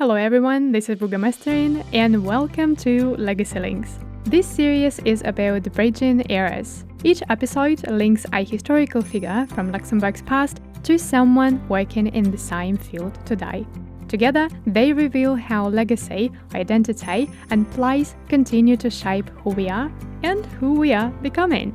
Hello everyone, this is 𝗵𝗂𝗄𝗧 and welcome to Legacy Links. This series is about bridging eras. Each episode links a historical figure from Luxembourg's past to someone working in the same field today. Together, they reveal how legacy, identity, and place continue to shape who we are and who we are becoming.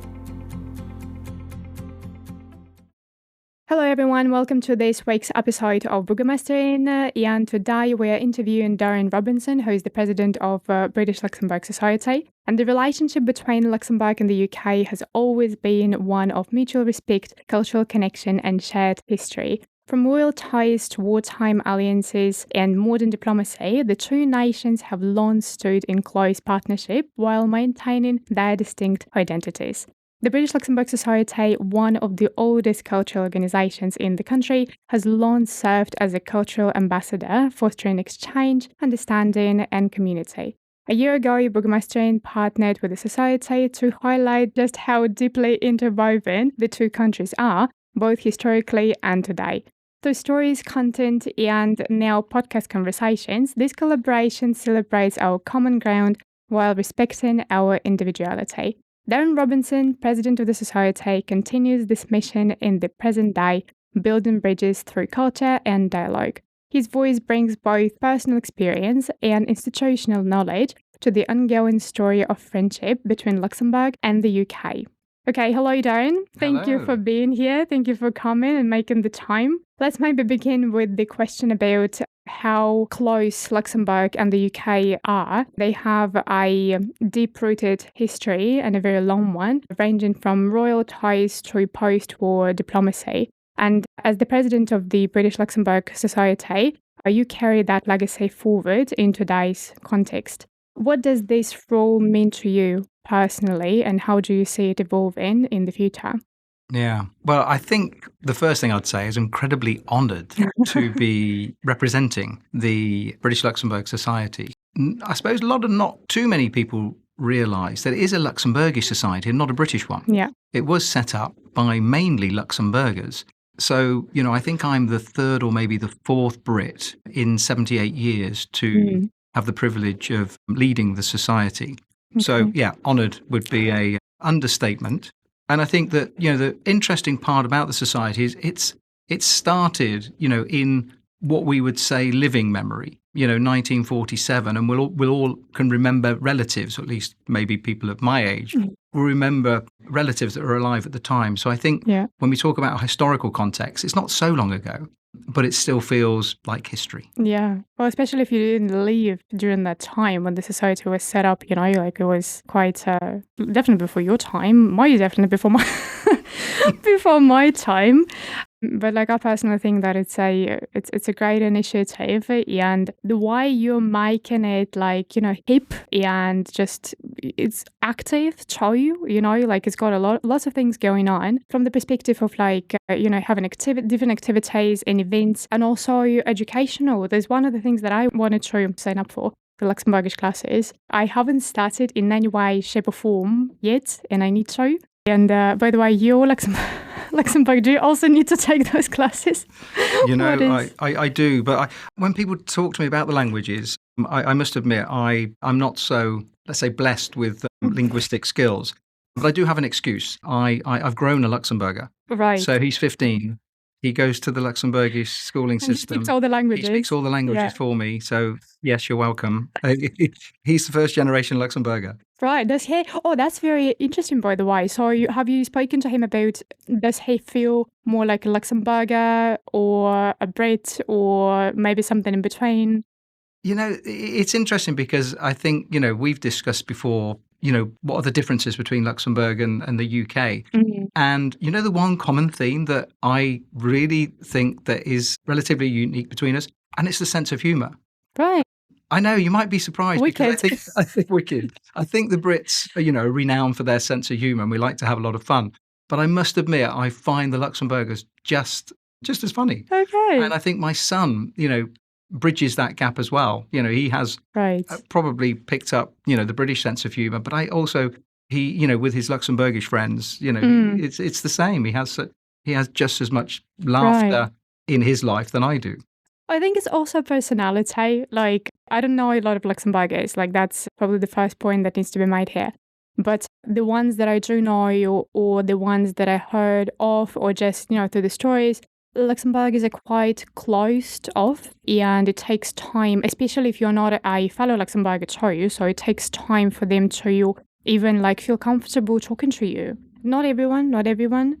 Hello everyone, welcome to this week's episode of 𝗵𝗂𝗄𝗧 and today we are interviewing Darren ROBINSON, who is the president of British-Luxembourg Society. And the relationship between Luxembourg and the UK has always been one of mutual respect, cultural connection and shared history. From royal ties to wartime alliances and modern diplomacy, the two nations have long stood in close partnership while maintaining their distinct identities. The British-Luxembourg Society, one of the oldest cultural organizations in the country, has long served as a cultural ambassador, fostering exchange, understanding, and community. A year ago, 𝗵𝗂𝗄𝗧 partnered with the Society to highlight just how deeply interwoven the two countries are, both historically and today. Through stories, content, and now podcast conversations, this collaboration celebrates our common ground while respecting our individuality. Darren ROBINSON, president of the Society, continues this mission in the present day, building bridges through culture and dialogue. His voice brings both personal experience and institutional knowledge to the ongoing story of friendship between Luxembourg and the UK. Okay, hello Darren. Thank you for being here. Thank you for coming and making the time. Let's maybe begin with the question about how close Luxembourg and the UK are. They have a deep-rooted history and a very long one, ranging from royal ties to post-war diplomacy. And as the president of the British-Luxembourg Society, you carry that legacy forward in today's context. What does this role mean to you personally, and how do you see it evolving in the future? Yeah, well, I think the first thing I'd say is incredibly honoured to be representing the British-Luxembourg Society. I suppose not too many people realise that it is a Luxembourgish society and not a British one. Yeah. It was set up by mainly Luxembourgers. So, I think I'm the third or maybe the fourth Brit in 78 years to have the privilege of leading the society. Okay. So, yeah, honoured would be a understatement. And I think that, the interesting part about the society is it started, in what we would say living memory, 1947, and we'll all can remember relatives, or at least maybe people of my age, will remember relatives that were alive at the time. So I think when we talk about historical context, it's not so long ago, but it still feels like history. Yeah. Well, especially if you didn't live during that time when the society was set up, like it was quite definitely before your time. Definitely before my before my time. But I personally think that it's a great initiative, and the way you're making it hip and just it's active too, it's got lots of things going on from the perspective of having different activities and events, and also educational. There's one of the things that I wanted to sign up for Luxembourgish classes. I haven't started in any way, shape or form yet, and I need to. And by the way, you're Luxembourg, do you also need to take those classes? I do. But when people talk to me about the languages, I must admit, I'm not so, let's say, blessed with linguistic skills. But I do have an excuse. I've grown a Luxembourger. Right. So he's 15. He goes to the Luxembourgish schooling system. He speaks all the languages. He speaks all the languages for me. So, yes, you're welcome. He's the first generation Luxembourger. Right. Does he? Oh, that's very interesting, by the way. So have you spoken to him about, does he feel more like a Luxembourger or a Brit or maybe something in between? It's interesting because I think, we've discussed before, what are the differences between Luxembourg and the UK? Mm-hmm. And, the one common theme that I really think that is relatively unique between us, and it's the sense of humour. Right. I know, you might be surprised. Wicked. Because I think wicked. I think the Brits are, renowned for their sense of humour, and we like to have a lot of fun. But I must admit, I find the Luxembourgers just as funny. Okay. And I think my son, bridges that gap as well. He has probably picked up, the British sense of humour, but he, with his Luxembourgish friends, it's the same. He has just as much laughter in his life than I do. I think it's also personality. Like, I don't know a lot of Luxembourgers. Like, that's probably the first point that needs to be made here. But the ones that I do know or the ones that I heard of or just, through the stories, Luxembourgers are quite closed off and it takes time, especially if you're not a fellow Luxembourger too. So it takes time for them to even like feel comfortable talking to you. Not everyone.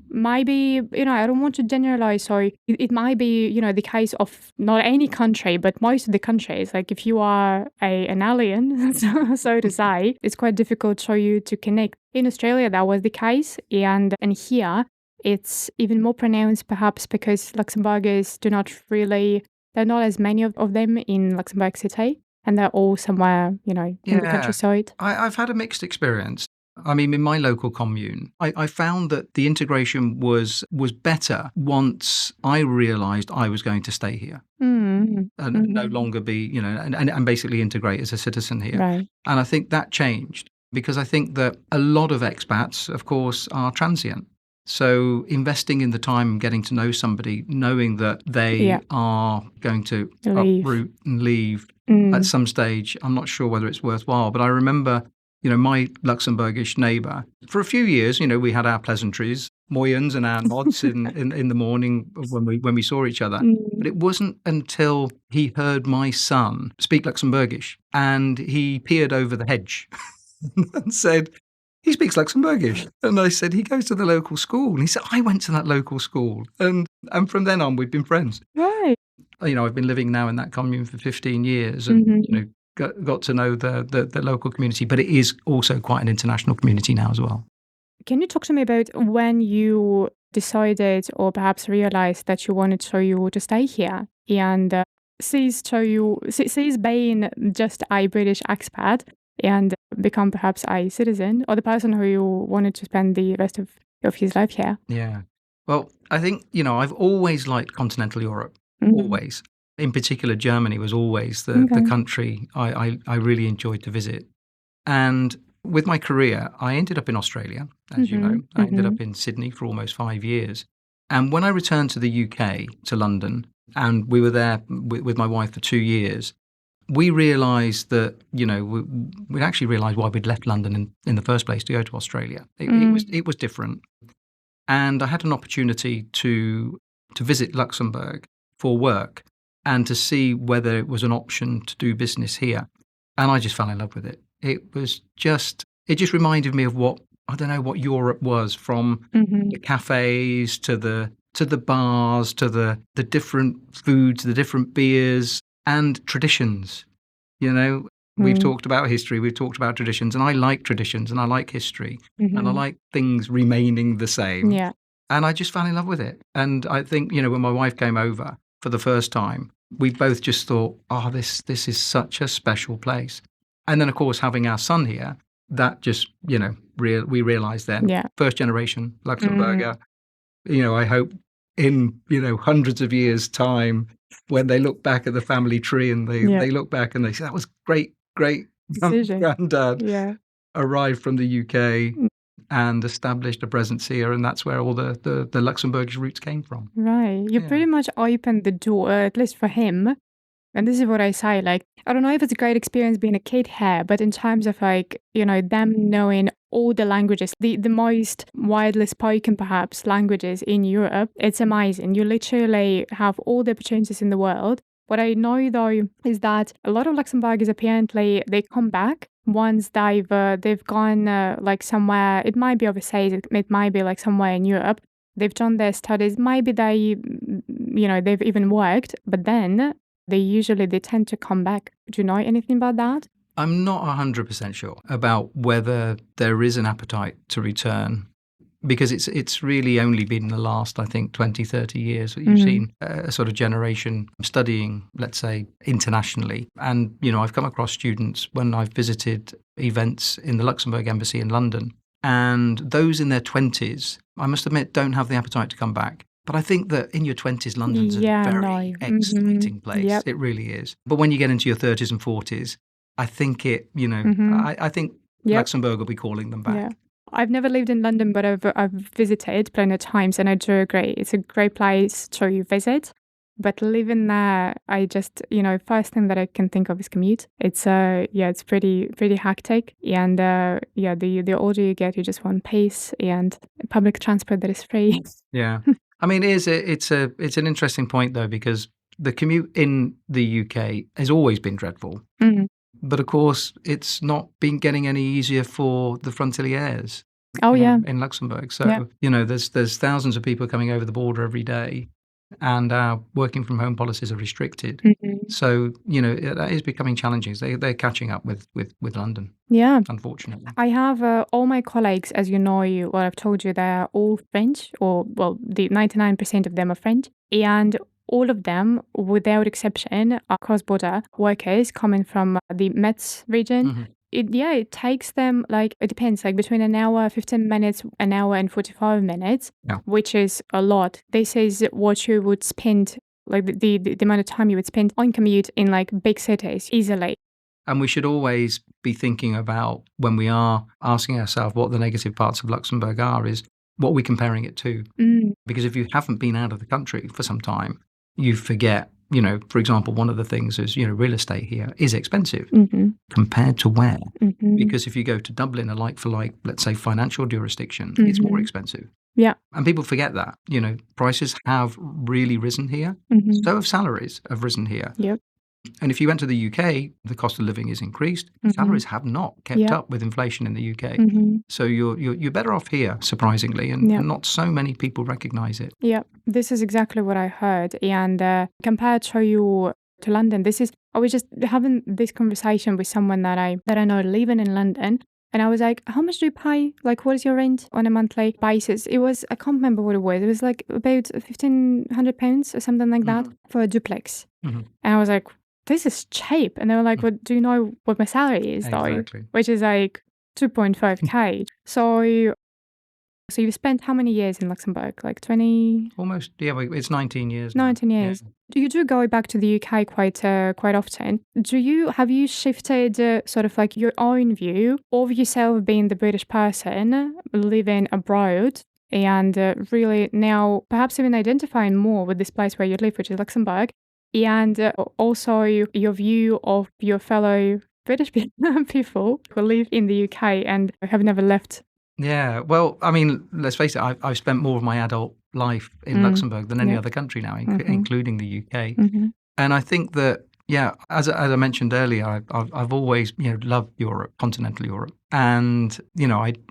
Maybe, I don't want to generalize. So it might be, the case of not any country, but most of the countries. Like if you are an alien, so to say, it's quite difficult for you to connect. In Australia, that was the case. And here, it's even more pronounced perhaps because Luxembourgers there are not as many of them in Luxembourg City. And they're all somewhere, in the countryside. I've had a mixed experience. I mean, in my local commune, I found that the integration was better once I realised I was going to stay here and no longer be, and basically integrate as a citizen here. Right. And I think that changed because I think that a lot of expats, of course, are transient. So investing in the time getting to know somebody, knowing that they are going to uproot and leave at some stage, I'm not sure whether it's worthwhile. But I remember, my Luxembourgish neighbour, for a few years, we had our pleasantries, moyens and our nods in the morning when we saw each other. But it wasn't until he heard my son speak Luxembourgish and he peered over the hedge and said, he speaks Luxembourgish. And I said, he goes to the local school. And he said, I went to that local school. And from then on, we've been friends. Right. I've been living now in that commune for 15 years and, got to know the local community. But it is also quite an international community now as well. Can you talk to me about when you decided or perhaps realized that you wanted to stay here and cease being just a British expat and become perhaps a citizen or the person who you wanted to spend the rest of his life here? Yeah. Well, I think, I've always liked continental Europe, always. In particular, Germany was always the country I really enjoyed to visit. And with my career, I ended up in Australia, as you know. I ended up in Sydney for almost 5 years. And when I returned to the UK, to London, and we were there with my wife for 2 years, we realised that, we'd actually realised why we'd left London in the first place to go to Australia. It was different. And I had an opportunity to visit Luxembourg for work and to see whether it was an option to do business here. And I just fell in love with it. It just reminded me of what Europe was, from the cafes to the bars, to the different foods, the different beers, and traditions. We've talked about history, we've talked about traditions, and I like traditions and I like history and I like things remaining the same. Yeah. And I just fell in love with it. And I think, when my wife came over for the first time, we both just thought, oh, this is such a special place. And then, of course, having our son here, that just, we realised then, first generation Luxembourger, I hope in, hundreds of years' time, when they look back at the family tree and they look back and they say, that was great granddad arrived from the UK and established a presence here, and that's where all the Luxembourgish roots came from. Right. You pretty much opened the door, at least for him. And this is what I say, like, I don't know if it's a great experience being a kid here, but in terms of them knowing all the languages, the most widely spoken perhaps languages in Europe, it's amazing. You literally have all the opportunities in the world. What I know though is that a lot of Luxembourgers apparently they come back once they've gone like somewhere. It might be overseas, it might be like somewhere in Europe. They've done their studies. Maybe they've even worked, but then they tend to come back. Do you know anything about that? I'm not 100% sure about whether there is an appetite to return, because it's really only been the last, I think, 20, 30 years that you've seen a sort of generation studying, let's say, internationally. And, I've come across students when I've visited events in the Luxembourg Embassy in London, and those in their 20s, I must admit, don't have the appetite to come back. But I think that in your 20s, London's a very exciting place. Yep. It really is. But when you get into your 30s and 40s, I think I think Luxembourg will be calling them back. Yeah. I've never lived in London, but I've visited plenty of times, and I do agree. It's a great place to visit. But living there, I just, first thing that I can think of is commute. It's it's pretty hectic, and the older you get, you just want pace and public transport that is free. Yeah, I mean, it's an interesting point though, because the commute in the UK has always been dreadful. But of course, it's not been getting any easier for the 𝗵𝗠𝗔𝗍 in Luxembourg. So, there's thousands of people coming over the border every day, and our working from home policies are restricted. So, that is becoming challenging. They're catching up with London. Yeah. Unfortunately. I have all my colleagues, as you know, what I've told you, they're all French, the 99% of them are French. And all of them, without exception, are cross-border workers coming from the Metz region. It takes them, it depends, between an hour, 15 minutes, an hour and 45 minutes, which is a lot. This is what you would spend, the amount of time you would spend on commute in, big cities, easily. And we should always be thinking about, when we are asking ourselves what the negative parts of Luxembourg are, is what we're comparing it to. Because if you haven't been out of the country for some time, you forget, for example, one of the things is, real estate here is expensive compared to where? Because if you go to Dublin, a like-for-like, let's say, financial jurisdiction, it's more expensive. Yeah. And people forget that, prices have really risen here. So have salaries have risen here. Yep. And if you went to the UK, the cost of living is increased. Salaries have not kept up with inflation in the UK. So you're better off here, surprisingly, and not so many people recognise it. Yeah, this is exactly what I heard. And compared to London, I was just having this conversation with someone that I know living in London. And I was like, how much do you pay? What is your rent on a monthly basis? It was, I can't remember what it was. It was about £1,500 or something like that for a duplex. And I was like, this is cheap. And they were like, well, do you know what my salary is, though? Exactly. Which is 2.5K. So you've spent how many years in Luxembourg? 20? Almost, it's 19 years. 19 years. Yeah. You do go back to the UK quite often. Have you shifted sort of your own view of yourself being the British person living abroad, and really now perhaps even identifying more with this place where you live, which is Luxembourg, and also your view of your fellow British people who live in the UK and have never left? Yeah, well, I mean, let's face it, I've spent more of my adult life in Luxembourg than any other country now, including the UK. And I think that, as I mentioned earlier, I've always loved Europe, continental Europe. And,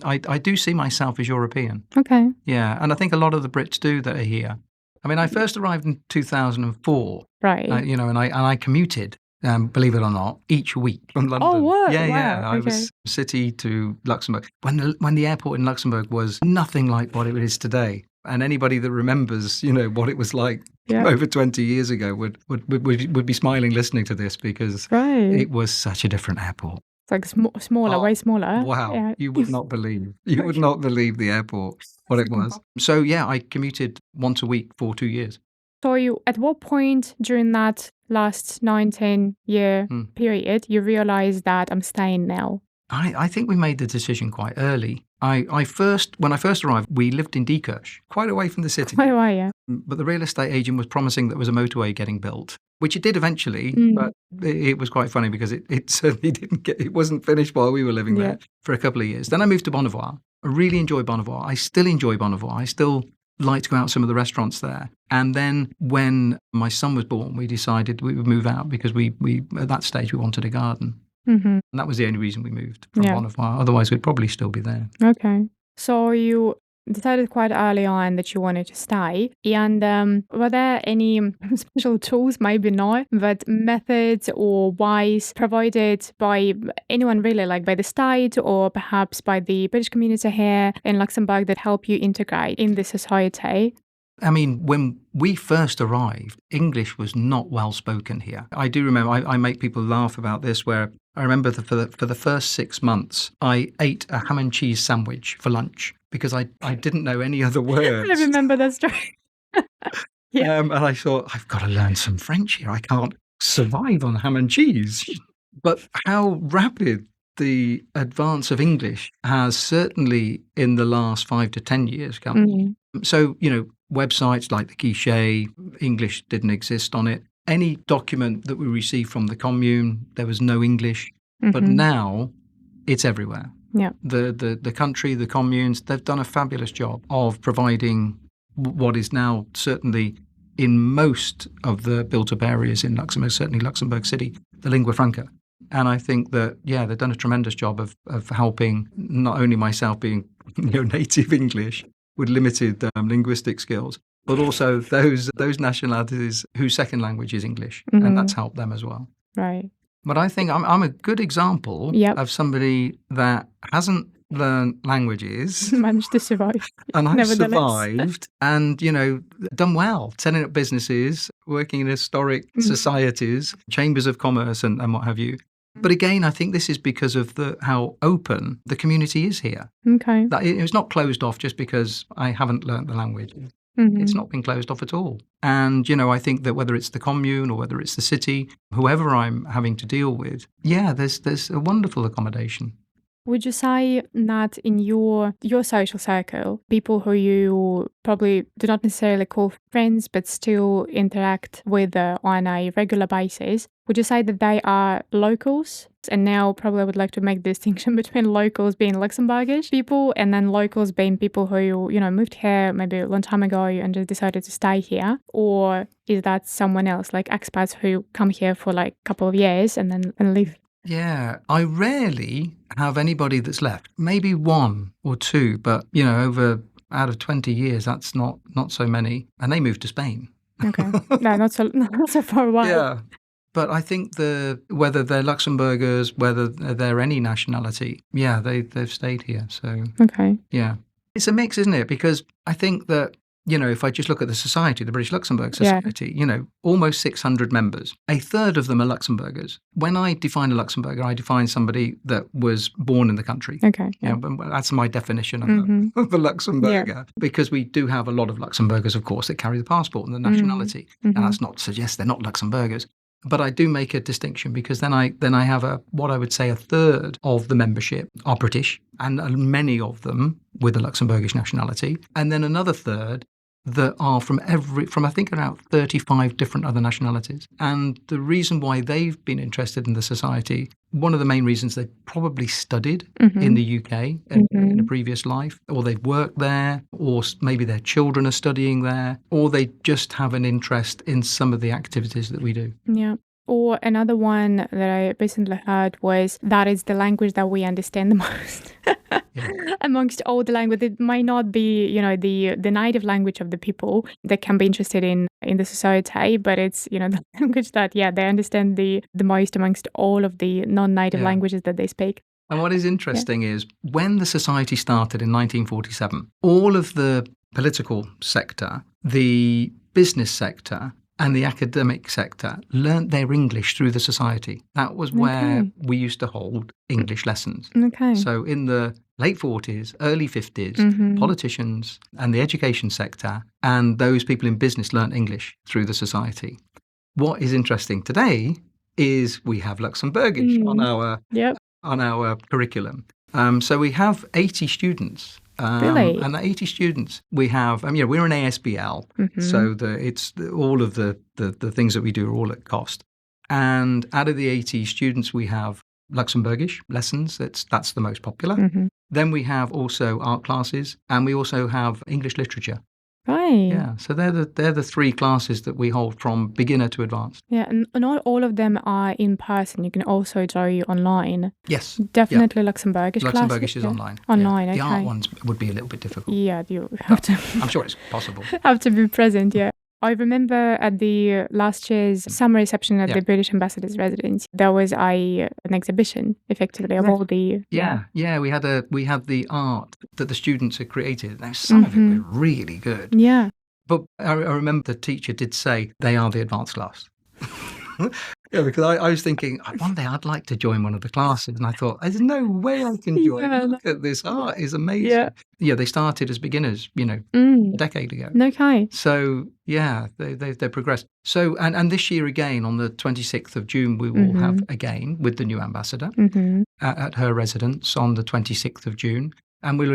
I do see myself as European. Okay. Yeah, and I think a lot of the Brits do that are here. I mean, I first arrived in 2004. Right. And I commuted, believe it or not, each week from London. Oh, what? Yeah, wow. I was city to Luxembourg. When the airport in Luxembourg was nothing like what it is today. And anybody that remembers, what it was like over 20 years ago would be smiling listening to this, because it was such a different airport. It's smaller, way smaller. Wow. Yeah. You would not believe the airport, what it was. So, I commuted once a week for 2 years. So at what point during that last 19-year period you realised that I'm staying now? I think we made the decision quite early. When I first arrived, we lived in 𝗵𝗺𝗇, quite away from the city. Quite away, yeah. But the real estate agent was promising there was a motorway getting built, which it did eventually, but it was quite funny because it certainly it wasn't finished while we were living there for a couple of years. Then I moved to 𝗵𝗺𝗆. I really enjoy 𝗵𝗺𝗆. I still enjoy 𝗵𝗺𝗆. I still like to go out some of the restaurants there. And then when my son was born, we decided we would move out because we at that stage we wanted a garden. And that was the only reason we moved from 𝗵𝗺𝗆. Otherwise, we'd probably still be there. Okay. So you decided quite early on that you wanted to stay. And were there any special tools, maybe not, but methods or ways provided by anyone really, by the state or perhaps by the British community here in Luxembourg that help you integrate in the society? I mean, when we first arrived, English was not well spoken here. I do remember, I make people laugh about this, where I remember for the first 6 months, I ate a ham and cheese sandwich for lunch because I didn't know any other words. I remember that story. And I thought, I've got to learn some French here. I can't survive on ham and cheese. But how rapid the advance of English has certainly in the last 5 to 10 years come. So, websites like the 𝗁𝗂𝗅, English didn't exist on it. Any document that we received from the commune, there was no English. But now it's everywhere. Yeah. The country, the communes, they've done a fabulous job of providing what is now certainly in most of the built-up areas in Luxembourg, certainly Luxembourg City, the lingua franca. And I think that, they've done a tremendous job of helping not only myself being native English with limited linguistic skills, but also those nationalities whose second language is English. And that's helped them as well. Right. But I think I'm a good example of somebody that hasn't learned languages. Managed to survive. And I've survived and, done well, setting up businesses, working in historic societies, chambers of commerce and what have you. But again, I think this is because of how open the community is here. Okay. That it's not closed off just because I haven't learnt the language. It's not been closed off at all. And, I think that whether it's the commune or whether it's the city, whoever I'm having to deal with, there's a wonderful accommodation. Would you say that in your social circle, people who you probably do not necessarily call friends but still interact with on a regular basis, would you say that they are locals? And now probably I would like to make the distinction between locals being Luxembourgish people and then locals being people who, moved here maybe a long time ago and just decided to stay here. Or is that someone else, like expats who come here for like a couple of years and then leave? Yeah, I rarely have anybody that's left. Maybe one or two, but, out of 20 years, that's not so many. And they moved to Spain. Okay. No, not so far away. Yeah. But I think whether they're Luxembourgers, whether they're any nationality, they've stayed here. So, okay. Yeah. It's a mix, isn't it? Because I think that, if I just look at the society, the British-Luxembourg Society, almost 600 members. A third of them are Luxembourgers. When I define a Luxembourger, I define somebody that was born in the country. Okay. Yeah. That's my definition of a Luxembourger. Because we do have a lot of Luxembourgers, of course, that carry the passport and the nationality. And that's not to suggest they're not Luxembourgers. But I do make a distinction because then I have what I would say a third of the membership are British, and many of them with a Luxembourgish nationality. And then another third that are from I think about 35 different other nationalities. And the reason why they've been interested in the society, one of the main reasons they probably studied in the UK in a previous life, or they've worked there, or maybe their children are studying there, or they just have an interest in some of the activities that we do. Yeah. Or another one that I recently heard was that is the language that we understand the most. Amongst all the language, it might not be, the native language of the people that can be interested in the society, but it's, the language that, they understand the most amongst all of the non-native languages that they speak. And what is interesting is when the society started in 1947, all of the political sector, the business sector, and the academic sector learnt their English through the society. That was where we used to hold English lessons. Okay. So in the late 40s, early 50s, politicians and the education sector and those people in business learnt English through the society. What is interesting today is we have Luxembourgish on our curriculum. So we have 80 students. Really? And the 80 students we have, we're an ASBL, so it's all of the things that we do are all at cost. And out of the 80 students, we have Luxembourgish lessons. That's the most popular. Then we have also art classes, and we also have English literature. Right. Yeah. So they're the three classes that we hold from beginner to advanced. Yeah, and not all of them are in person. You can also do online. Yes. Definitely Luxembourgish. Luxembourgish is online. Online. Yeah. Okay. The art ones would be a little bit difficult. Yeah, you have to. I'm sure it's possible. Have to be present. Yeah. I remember at the last year's summer reception at the British Ambassador's residence, there was an exhibition, effectively, of all the... Yeah, we had the art that the students had created. Now, some of it were really good. Yeah. But I remember the teacher did say they are the advanced class. Yeah, because I was thinking, one day I'd like to join one of the classes. And I thought, there's no way I can join. Look at this art, is amazing. Yeah, they started as beginners, a decade ago. Okay. So, they progressed. So, and this year again, on the 26th of June, we will have again with the new ambassador at her residence on the 26th of June. And we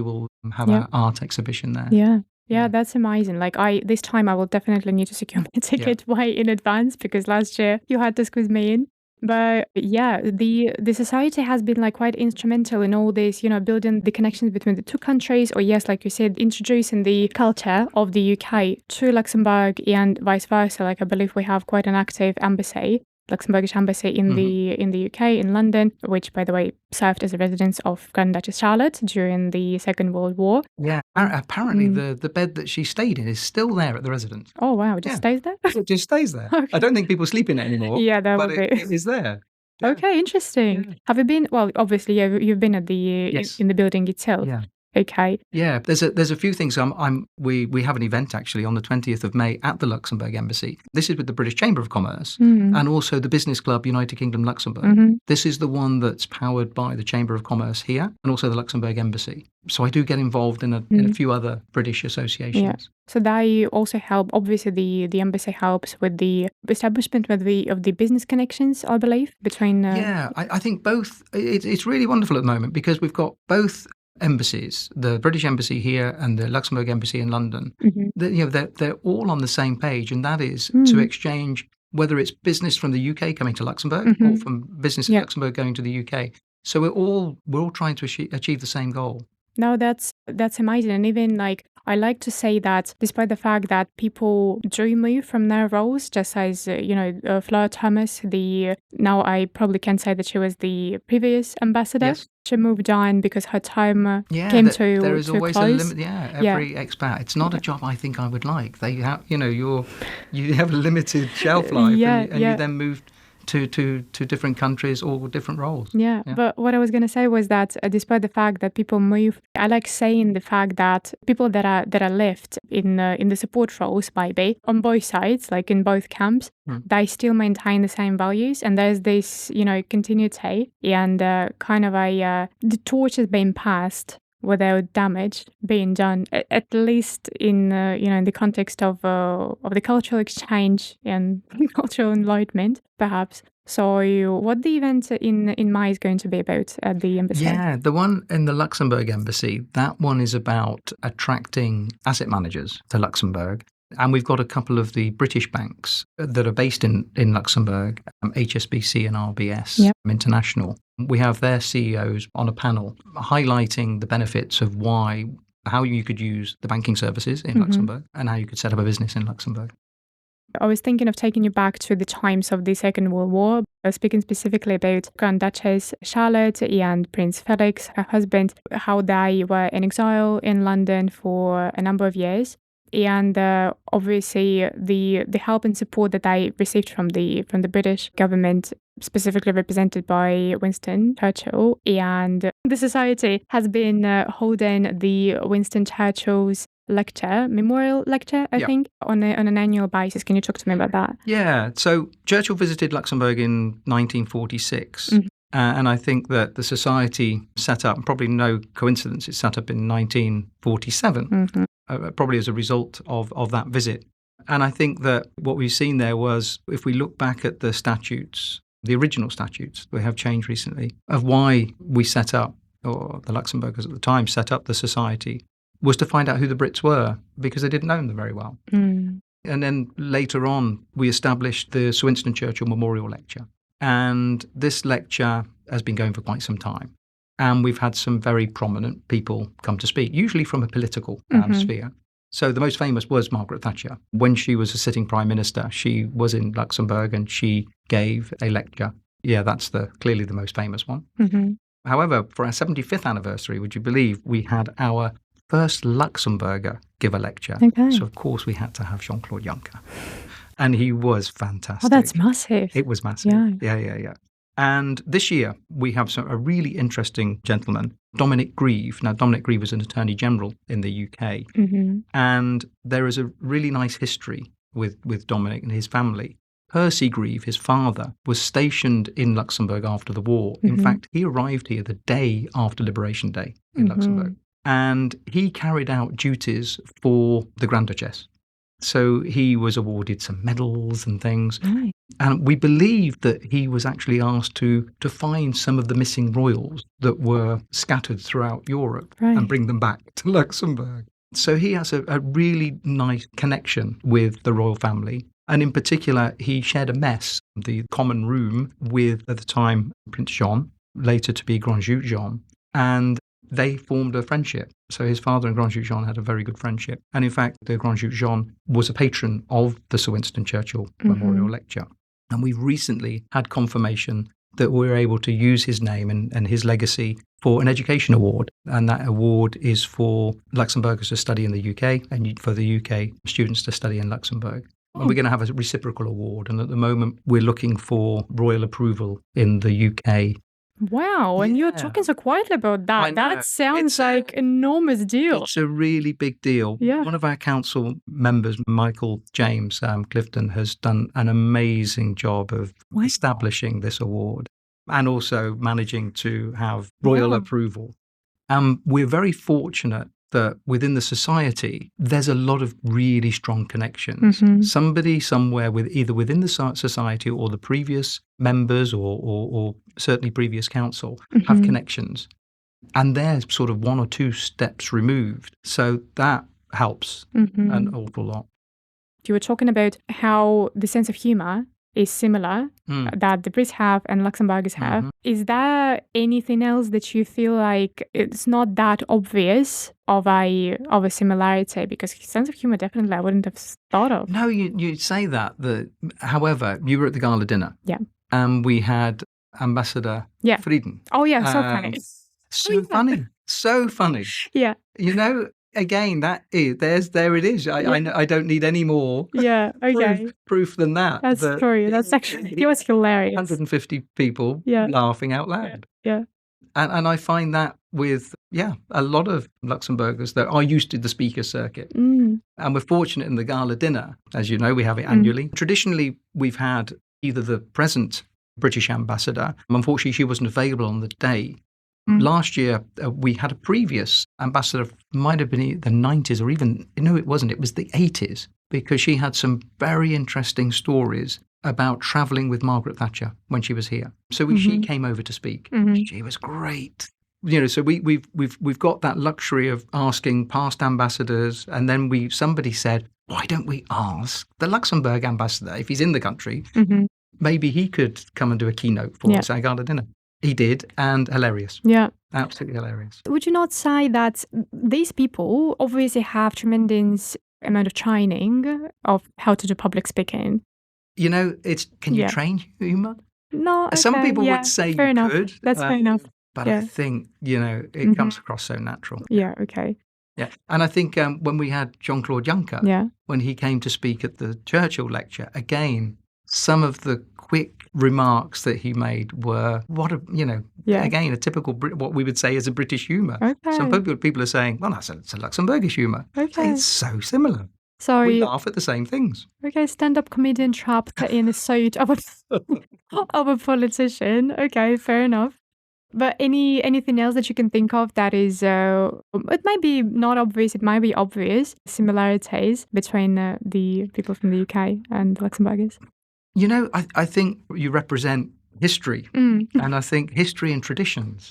will have our art exhibition there. Yeah. Yeah, that's amazing. Like this time I will definitely need to secure my ticket way in advance because last year you had to squeeze me in. But yeah, the society has been like quite instrumental in all this, building the connections between the two countries, or yes, like you said, introducing the culture of the UK to Luxembourg and vice versa. Like I believe we have quite an active embassy, Luxembourgish embassy in the UK, in London, which, by the way, served as a residence of Grand Duchess Charlotte during the Second World War. Yeah, apparently the bed that she stayed in is still there at the residence. Oh, wow, it just stays there? It just stays there. Okay. I don't think people sleep in it anymore. Yeah, that but would be. It is there. Yeah. Okay, interesting. Yeah. Have you been, well, obviously, you've been at in the building itself. Yeah. Okay. Yeah, there's a few things. We have an event actually on the 20th of May at the Luxembourg Embassy. This is with the British Chamber of Commerce and also the Business Club United Kingdom Luxembourg. This is the one that's powered by the Chamber of Commerce here and also the Luxembourg Embassy. So I do get involved in a few other British associations. Yeah. So they also help. Obviously, the embassy helps with the establishment of the business connections, I believe, between. I think both. It's really wonderful at the moment because we've got both embassies, the British Embassy here and the Luxembourg Embassy in London. They're all on the same page, and that is to exchange whether it's business from the UK coming to Luxembourg or from business in Luxembourg going to the UK. So we're all trying to achieve the same goal. No, that's amazing. And even like I like to say that despite the fact that people do move from their roles, just as 𝗨𝗏𝗄𝗆, now I probably can say that she was the previous ambassador. Yes. She moved on because her time came to there is always close. A limit. Every expat. It's not a job I think I would like. They have, you have a limited shelf life, and you then move to different countries or different roles. Yeah, but what I was going to say was that despite the fact that people move, I like saying the fact that people that are left in the support roles, maybe on both sides, like in both camps, they still maintain the same values, and there's this continuity and kind of the torch is being passed without damage being done, at least in in the context of the cultural exchange and cultural enlightenment, perhaps. So, what the event in May is going to be about at the embassy? Yeah, the one in the Luxembourg Embassy, that one is about attracting asset managers to Luxembourg. And we've got a couple of the British banks that are based in Luxembourg, HSBC and RBS International. We have their CEOs on a panel highlighting the benefits of how you could use the banking services in Luxembourg and how you could set up a business in Luxembourg. I was thinking of taking you back to the times of the Second World War, speaking specifically about Grand Duchess Charlotte and Prince Felix, her husband, how they were in exile in London for a number of years. And obviously, the help and support that they received from the British government, specifically represented by Winston Churchill, and the society has been holding the Winston Churchill's memorial lecture, I think, on an annual basis. Can you talk to me about that? Yeah. So Churchill visited Luxembourg in 1946. And I think that the society set up, probably no coincidence, it's set up in 1947, probably as a result of that visit. And I think that what we've seen there was, if we look back at the statutes, the original statutes, they have changed recently, of why we set up, or the Luxembourgers at the time set up the society, was to find out who the Brits were, because they didn't know them very well. And then later on, we established the Sir Winston Churchill Memorial Lecture. And this lecture has been going for quite some time. And we've had some very prominent people come to speak, usually from a political sphere. So the most famous was Margaret Thatcher. When she was a sitting Prime Minister, she was in Luxembourg and she gave a lecture. Yeah, that's clearly the most famous one. However, for our 75th anniversary, would you believe, we had our first Luxembourger give a lecture. So, of course, we had to have Jean-Claude Juncker. And he was fantastic. Oh, that's massive. It was massive. Yeah. And this year, we have a really interesting gentleman, Dominic Grieve. Now, Dominic Grieve was an Attorney General in the UK. And there is a really nice history with Dominic and his family. 𝗿𝗂𝘅 Grieve, his father, was stationed in Luxembourg after the war. In fact, he arrived here the day after Liberation Day in Luxembourg. And he carried out duties for the Grand Duchess. So he was awarded some medals and things. Right. And we believe that he was actually asked to find some of the missing royals that were scattered throughout Europe and bring them back to Luxembourg. So he has a really nice connection with the royal family. And in particular, he shared a mess, the common room, with, at the time, Prince John, later to be 𝗵𝗺 John. And they formed a friendship. So his father and 𝗵𝗺 John had a very good friendship. And in fact, the 𝗵𝗺 John was a patron of the Sir Winston Churchill Memorial Lecture. And we've recently had confirmation that we're able to use his name and his legacy for an education award. And that award is for Luxembourgers to study in the UK and for the UK students to study in Luxembourg. And we're going to have a reciprocal award. And at the moment, we're looking for royal approval in the UK. Wow, and you're talking so quietly about that. That sounds like an enormous deal. It's a really big deal. Yeah. One of our council members, Michael James Clifton, has done an amazing job of establishing this award and also managing to have royal approval. We're very fortunate that within the society, there's a lot of really strong connections. Somebody somewhere either within the society or the previous members or certainly previous council have connections. And they're sort of one or two steps removed. So that helps an awful lot. You were talking about how the sense of humor is similar that the Brits have and Luxembourgers have. Is there anything else that you feel like it's not that obvious of a similarity? Because sense of humor definitely I wouldn't have thought of. No, you say that. However, you were at the gala dinner. Yeah. And we had Ambassador Frieden. Oh yeah, so funny. So funny. So funny. Yeah. You know, again, there it is. I don't need any more proof than that. That's true. That's actually, he was hilarious. 150 people laughing out loud. Yeah. And I find that with, a lot of Luxembourgers that are used to the speaker circuit. And we're fortunate in the gala dinner. As you know, we have it annually. Traditionally, we've had either the present British ambassador. Unfortunately, she wasn't available on the day. Last year, we had a previous ambassador, might have been the 90s or even, no, it wasn't, it was the 80s, because she had some very interesting stories about travelling with Margaret Thatcher when she was here. So she came over to speak. She was great. You know, so we've got that luxury of asking past ambassadors, and then somebody said, why don't we ask the Luxembourg ambassador, if he's in the country, maybe he could come and do a keynote for us at gala dinner. He did, and hilarious. Yeah. Absolutely hilarious. Would you not say that these people obviously have tremendous amount of training of how to do public speaking? You know, can you train humour? No, okay, some people would say you could. That's fair enough. But I think, you know, it comes across so natural. Yeah, okay. Yeah, and I think when we had Jean-Claude Juncker, when he came to speak at the Churchill lecture, again, some of the quick remarks that he made were, again, a typical, what we would say is a British humour. Okay. Some people are saying, well, it's a Luxembourgish humour. Okay. It's so similar. So we laugh at the same things. Okay, stand-up comedian trapped in a suit of a politician. Okay, fair enough. But anything else that you can think of that is, it might be not obvious, it might be obvious, similarities between the people from the UK and the Luxembourgers? You know, I think you represent history, and I think history and traditions.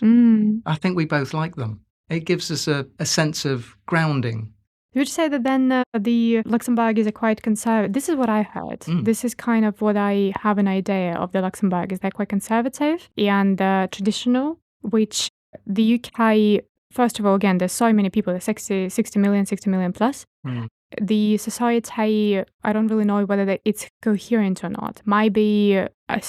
I think we both like them. It gives us a sense of grounding. Would you say that then the Luxembourgers are quite conservative? This is what I heard. This is kind of what I have an idea of the Luxembourgers. They're quite conservative and traditional, which the UK, first of all, again, there's so many people, there's 60 million plus. The society, I don't really know whether it's coherent or not. Might be a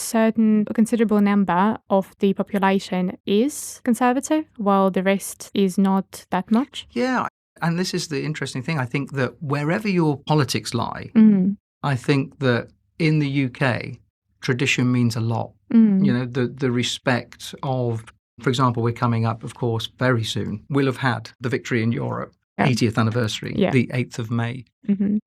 considerable number of the population is conservative, while the rest is not that much. Yeah. And this is the interesting thing. I think that wherever your politics lie, I think that in the UK, tradition means a lot. You know, the respect of, for example, we're coming up, of course, very soon. We'll have had the victory in Europe, 80th anniversary, the 8th of May.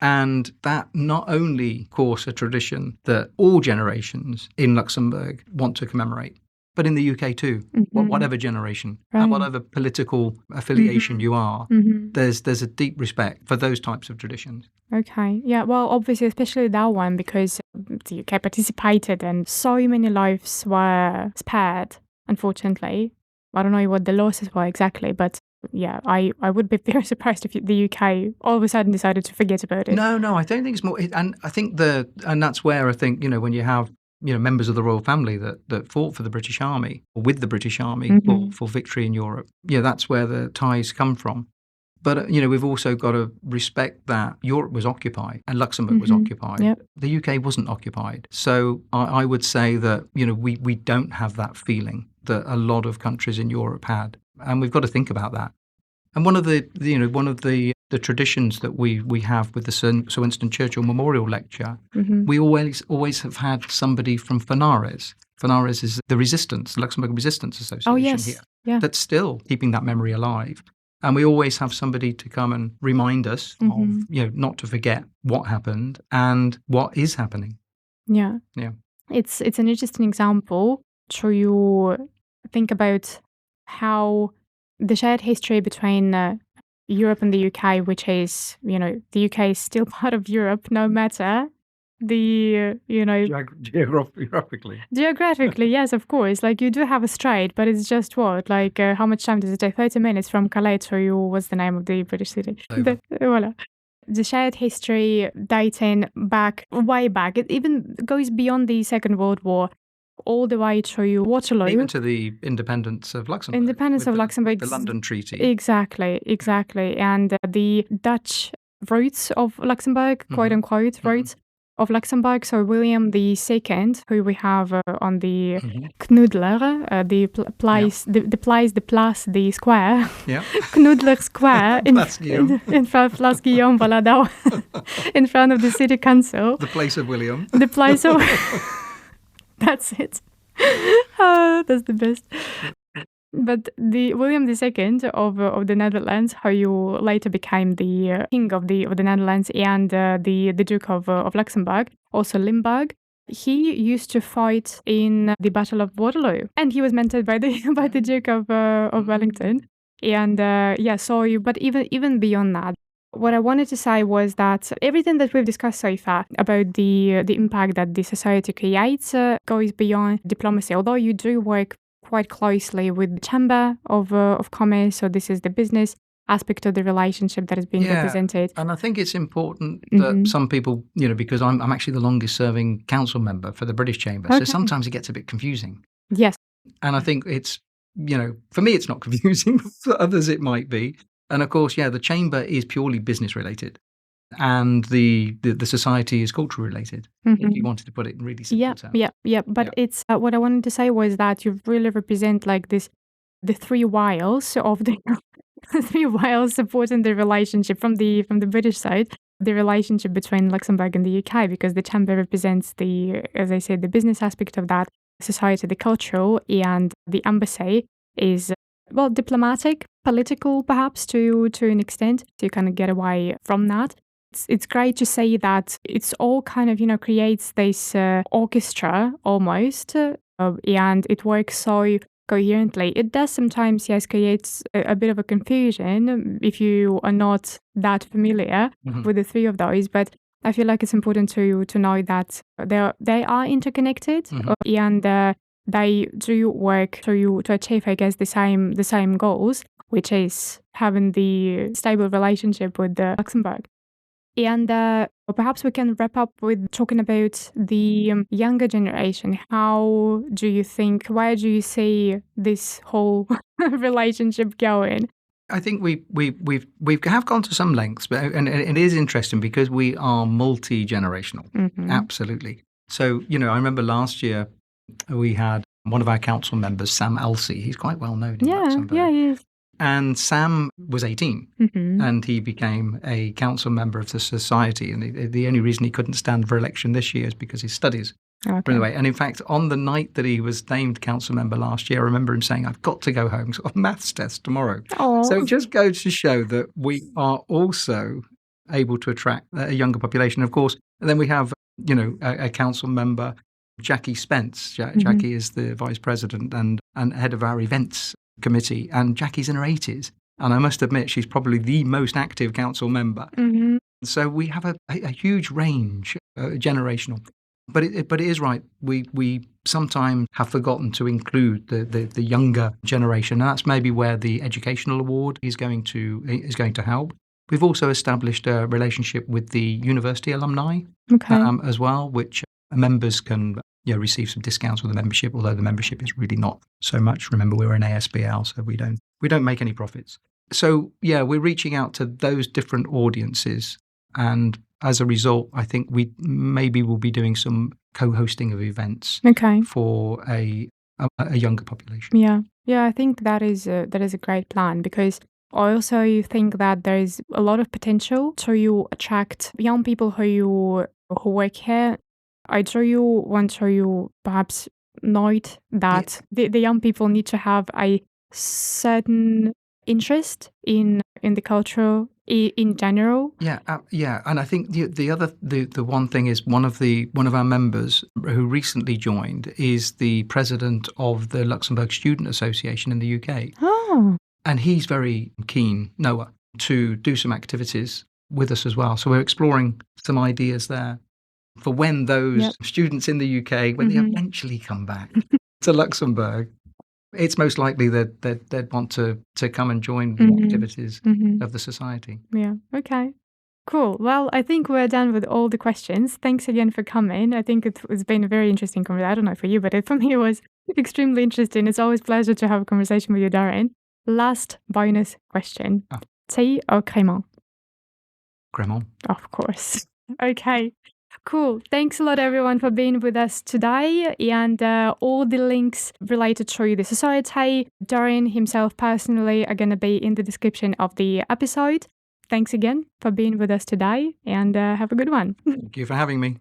And that not only, of course, a tradition that all generations in Luxembourg want to commemorate, but in the UK too, whatever generation and whatever political affiliation you are, there's a deep respect for those types of traditions. Okay. Yeah, well, obviously, especially that one, because the UK participated and so many lives were spared, unfortunately. I don't know what the losses were exactly, but yeah, I would be very surprised if the UK all of a sudden decided to forget about it. No, I don't think it's more. And I think and that's where I think, when you have, members of the royal family that fought for the British Army, or with the British Army for victory in Europe, that's where the ties come from. But, we've also got to respect that Europe was occupied and Luxembourg was occupied. Yep. The UK wasn't occupied. So I would say that, we don't have that feeling that a lot of countries in Europe had. And we've got to think about that. And one of the traditions that we have with the Sir Winston Churchill Memorial Lecture, we always have had somebody from FNARES. FNARES is the Luxembourg Resistance Association here. Yeah. That's still keeping that memory alive. And we always have somebody to come and remind us of, not to forget what happened and what is happening. Yeah. Yeah. It's an interesting example to you think about how the shared history between Europe and the UK, which is, the UK is still part of Europe, no matter the, Geographically. Geographically, yes, of course. Like, you do have a strait, but it's just what? Like, how much time does it take? 30 minutes from Calais to, what's the name of the British city? Voilà. The shared history dating way back. It even goes beyond the Second World War, all the way to Waterloo. Even to the independence of Luxembourg. The London Treaty. Exactly. And the Dutch roots of Luxembourg, quote-unquote roots of Luxembourg. So William II, who we have on the 𝗪𝗏𝗄𝗏, the place, the square, 𝗪𝗏𝗄𝗏 Square in front of Place Guillaume Baladau, in front of the city council. The place of William. The place of... That's it. That's the best. But the William II of the Netherlands, who later became the king of the Netherlands and the Duke of Luxembourg, also Limburg, he used to fight in the Battle of Waterloo, and he was mentored by the Duke of Wellington. And but even beyond that, what I wanted to say was that everything that we've discussed so far about the impact that the society creates goes beyond diplomacy. Although you do work quite closely with the Chamber of Commerce, so this is the business aspect of the relationship that is being represented. And I think it's important that some people, because I'm actually the longest serving council member for the British Chamber, so sometimes it gets a bit confusing. Yes. And I think it's, for me it's not confusing, for others it might be. And of course, the Chamber is purely business related, and the society is culture related. If you wanted to put it in really simple terms. Yeah. But it's what I wanted to say was that you really represent like the three wiles of the three wiles supporting the relationship from the British side, the relationship between Luxembourg and the UK, because the Chamber represents as I said, the business aspect of that society, the cultural, and the embassy is diplomatic, political, perhaps to an extent, to kind of get away from that. It's great to say that it's all kind of, creates this orchestra almost, and it works so coherently. It does sometimes, creates a bit of a confusion if you are not that familiar with the three of those, but I feel like it's important to know that they are interconnected, and they do work to achieve, I guess, the same goals, which is having the stable relationship with Luxembourg. And perhaps we can wrap up with talking about the younger generation. How do you think? Where do you see this whole relationship going? I think we have gone to some lengths, but and it is interesting because we are multi-generational. Absolutely. So I remember last year we had one of our council members, 𝗟𝘂𝘅𝗀𝗆. He's quite well known in Luxembourg. Yeah, he is. And Sam was 18, and he became a council member of the society. And the only reason he couldn't stand for election this year is because his studies. Okay. Anyway, and in fact, on the night that he was named council member last year, I remember him saying, "I've got to go home. I've got a maths test tomorrow." Aww. So it just goes to show that we are also able to attract a younger population. Of course, and then we have, a council member, Jackie Spence. Jackie is the vice president and head of our events committee, and Jackie's in her 80s. And I must admit, she's probably the most active council member. So we have a huge range, generational. But it is right. We sometimes have forgotten to include the younger generation. And that's maybe where the educational award is going to help. We've also established a relationship with the university alumni as well, which members can receive some discounts with the membership, although the membership is really not so much. Remember, we're an ASBL, so we don't make any profits. So we're reaching out to those different audiences, and as a result, I think we maybe will be doing some co-hosting of events for a younger population. Yeah, I think that is a great plan, because I also think that there is a lot of potential to attract young people who work here. I want to perhaps note that the young people need to have a certain interest in the culture in general. And I think the one thing is one of our members who recently joined is the president of the Luxembourg Student Association in the UK. Oh. And he's very keen, Noah, to do some activities with us as well. So we're exploring some ideas there for when those students in the UK, when they eventually come back to Luxembourg, it's most likely that they'd want to come and join the activities of the society. Yeah, okay. Cool. Well, I think we're done with all the questions. Thanks again for coming. I think it's been a very interesting conversation. I don't know for you, but for me it was extremely interesting. It's always a pleasure to have a conversation with you, Darren. Last bonus question. Tea or crémant? Crémant. Of course. Okay. Cool. Thanks a lot, everyone, for being with us today. And all the links related to the society, Darren himself personally, are going to be in the description of the episode. Thanks again for being with us today, and have a good one. Thank you for having me.